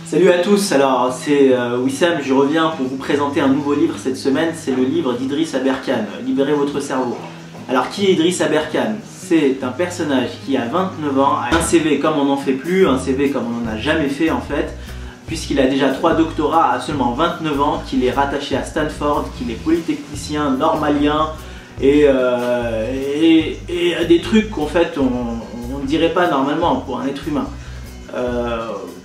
Salut à tous, alors c'est Wissam, je reviens pour vous présenter un nouveau livre cette semaine, c'est le livre d'Idriss Aberkane, Libérez votre cerveau. Alors qui est Idriss Aberkane? C'est un personnage qui a 29 ans, a un CV comme on n'en fait plus, un CV comme on n'en a jamais fait en fait, puisqu'il a déjà 3 doctorats à seulement 29 ans, qu'il est rattaché à Stanford, qu'il est polytechnicien normalien et des trucs qu'en fait on ne dirait pas normalement pour un être humain.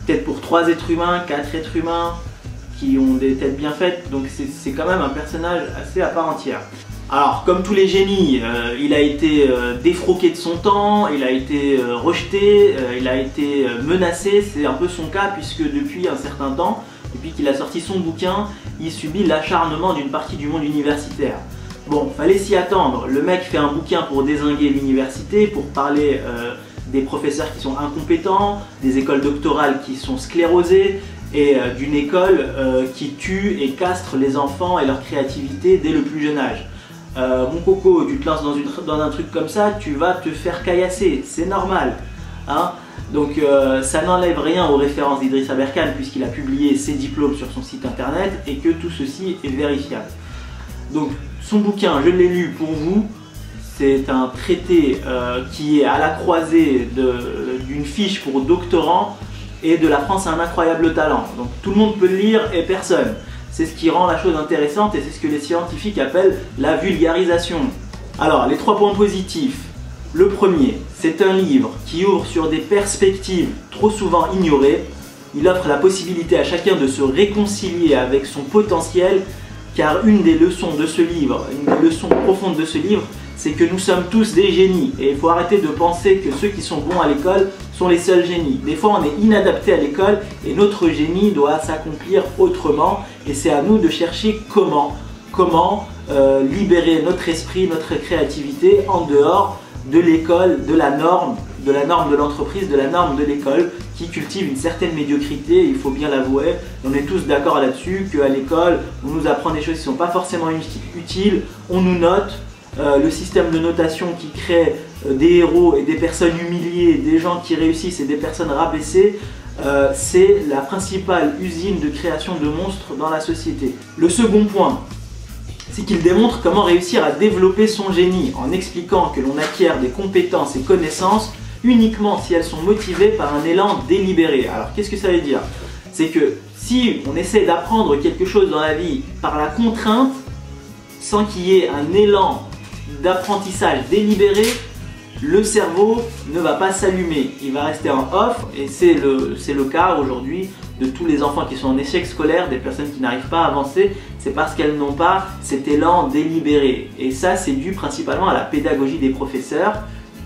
Peut-être pour 3 êtres humains, 4 êtres humains qui ont des têtes bien faites, donc c'est quand même un personnage assez à part entière. Alors comme tous les génies, il a été défroqué de son temps, il a été rejeté, il a été menacé, c'est un peu son cas puisque depuis un certain temps, depuis qu'il a sorti son bouquin, il subit l'acharnement d'une partie du monde universitaire. Bon, fallait s'y attendre, le mec fait un bouquin pour dézinguer l'université, pour parler des professeurs qui sont incompétents, des écoles doctorales qui sont sclérosées et d'une école qui tue et castre les enfants et leur créativité dès le plus jeune âge. Mon coco, tu te lances dans un truc comme ça, tu vas te faire caillasser, c'est normal. Hein, donc ça n'enlève rien aux références d'Idriss Aberkane puisqu'il a publié ses diplômes sur son site internet et que tout ceci est vérifiable. Donc son bouquin, je l'ai lu pour vous. C'est un traité qui est à la croisée d'une fiche pour doctorant et de La France a un incroyable talent. Donc tout le monde peut le lire et personne. C'est ce qui rend la chose intéressante et c'est ce que les scientifiques appellent la vulgarisation. Alors les 3 points positifs. Le premier, c'est un livre qui ouvre sur des perspectives trop souvent ignorées. Il offre la possibilité à chacun de se réconcilier avec son potentiel car une des leçons de ce livre, une des leçons profondes de ce livre, c'est que nous sommes tous des génies et il faut arrêter de penser que ceux qui sont bons à l'école sont les seuls génies. Des fois on est inadapté à l'école et notre génie doit s'accomplir autrement et c'est à nous de chercher comment libérer notre esprit, notre créativité en dehors de l'école, de la norme de l'entreprise, de la norme de l'école qui cultive une certaine médiocrité, il faut bien l'avouer. On est tous d'accord là-dessus qu'à l'école on nous apprend des choses qui ne sont pas forcément utiles, on nous note. Le système de notation qui crée des héros et des personnes humiliées, des gens qui réussissent et des personnes rabaissées, c'est la principale usine de création de monstres dans la société. Le second point, c'est qu'il démontre comment réussir à développer son génie en expliquant que l'on acquiert des compétences et connaissances uniquement si elles sont motivées par un élan délibéré. Alors qu'est-ce que ça veut dire? C'est que si on essaie d'apprendre quelque chose dans la vie par la contrainte, sans qu'il y ait un élan d'apprentissage délibéré, le cerveau ne va pas s'allumer, il va rester en off et c'est le cas aujourd'hui de tous les enfants qui sont en échec scolaire, des personnes qui n'arrivent pas à avancer, c'est parce qu'elles n'ont pas cet élan délibéré et ça c'est dû principalement à la pédagogie des professeurs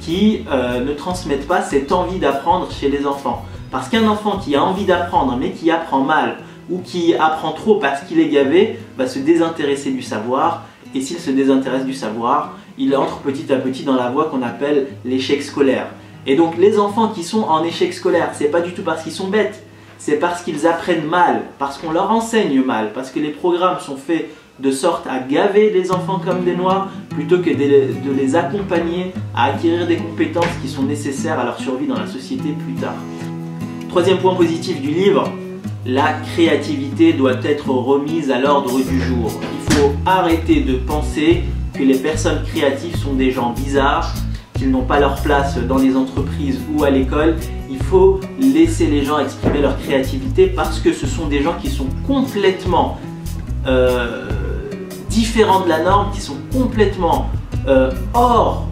qui ne transmettent pas cette envie d'apprendre chez les enfants. Parce qu'un enfant qui a envie d'apprendre mais qui apprend mal ou qui apprend trop parce qu'il est gavé va se désintéresser du savoir. Et s'il se désintéresse du savoir, il entre petit à petit dans la voie qu'on appelle l'échec scolaire. Et donc les enfants qui sont en échec scolaire, c'est pas du tout parce qu'ils sont bêtes, c'est parce qu'ils apprennent mal, parce qu'on leur enseigne mal, parce que les programmes sont faits de sorte à gaver les enfants comme des noix, plutôt que de les accompagner à acquérir des compétences qui sont nécessaires à leur survie dans la société plus tard. Troisième point positif du livre, la créativité doit être remise à l'ordre du jour. Il faut arrêter de penser que les personnes créatives sont des gens bizarres, qu'ils n'ont pas leur place dans les entreprises ou à l'école. Il faut laisser les gens exprimer leur créativité parce que ce sont des gens qui sont complètement différents de la norme, qui sont complètement hors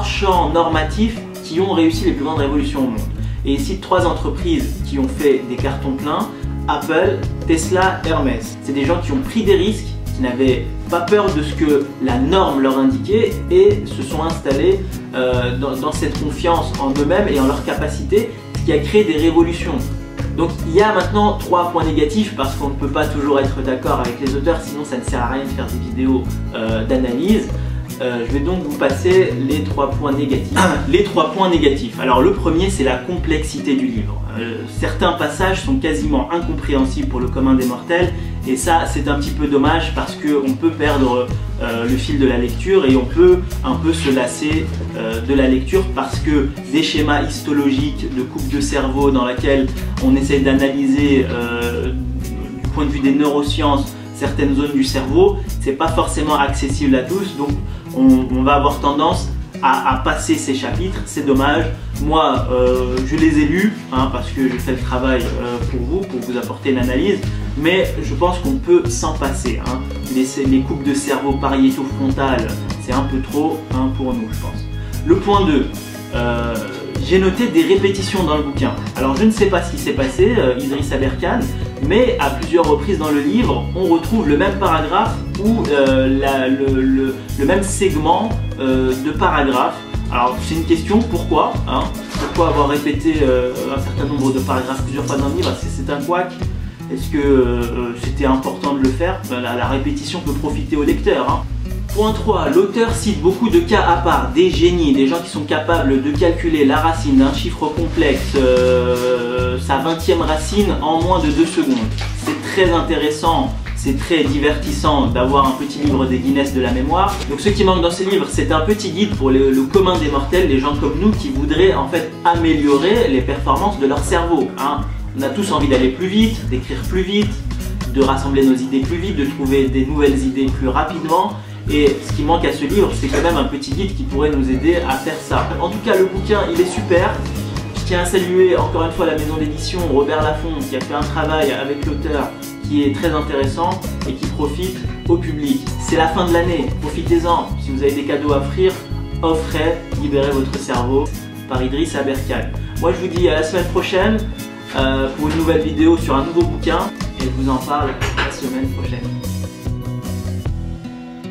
champ normatif, qui ont réussi les plus grandes révolutions au monde. Et ici 3 entreprises qui ont fait des cartons pleins, Apple, Tesla, Hermès. C'est des gens qui ont pris des risques, qui n'avaient pas peur de ce que la norme leur indiquait et se sont installés dans cette confiance en eux-mêmes et en leur capacité, ce qui a créé des révolutions. Donc il y a maintenant 3 points négatifs parce qu'on ne peut pas toujours être d'accord avec les auteurs, sinon ça ne sert à rien de faire des vidéos d'analyse. Je vais donc vous passer les 3 points négatifs. Les 3 points négatifs. Alors le premier, c'est la complexité du livre. Certains passages sont quasiment incompréhensibles pour le commun des mortels, et ça c'est un petit peu dommage parce qu'on peut perdre le fil de la lecture et on peut un peu se lasser de la lecture parce que des schémas histologiques de coupe de cerveau dans laquelle on essaie d'analyser du point de vue des neurosciences certaines zones du cerveau, c'est pas forcément accessible à tous, donc on va avoir tendance à passer ces chapitres, c'est dommage. Moi, je les ai lus parce que je fais le travail pour vous apporter une analyse, mais je pense qu'on peut s'en passer. Les coupes de cerveau pariéto-frontales, c'est un peu trop pour nous, je pense. Le point 2, j'ai noté des répétitions dans le bouquin. Alors je ne sais pas ce qui s'est passé, Idriss Aberkane, mais à plusieurs reprises dans le livre, on retrouve le même paragraphe ou le même segment de paragraphe. Alors c'est une question, pourquoi pourquoi avoir répété un certain nombre de paragraphes plusieurs fois dans le livre? Est-ce que c'est un couac? Est-ce que c'était important de le faire? La répétition peut profiter au lecteur. Point 3, l'auteur cite beaucoup de cas à part, des génies, des gens qui sont capables de calculer la racine d'un chiffre complexe, sa 20e racine en moins de 2 secondes. C'est très intéressant, c'est très divertissant d'avoir un petit livre des Guinness de la mémoire. Donc ce qui manque dans ces livres, c'est un petit guide pour le commun des mortels, les gens comme nous qui voudraient en fait améliorer les performances de leur cerveau. On a tous envie d'aller plus vite, d'écrire plus vite, de rassembler nos idées plus vite, de trouver des nouvelles idées plus rapidement. Et ce qui manque à ce livre, c'est quand même un petit guide qui pourrait nous aider à faire ça. En tout cas, le bouquin, il est super. Je tiens à saluer encore une fois la maison d'édition Robert Laffont qui a fait un travail avec l'auteur qui est très intéressant et qui profite au public. C'est la fin de l'année, profitez-en. Si vous avez des cadeaux à offrir, offrez, libérez votre cerveau par Idriss Aberkane. Moi, je vous dis à la semaine prochaine pour une nouvelle vidéo sur un nouveau bouquin et je vous en parle la semaine prochaine.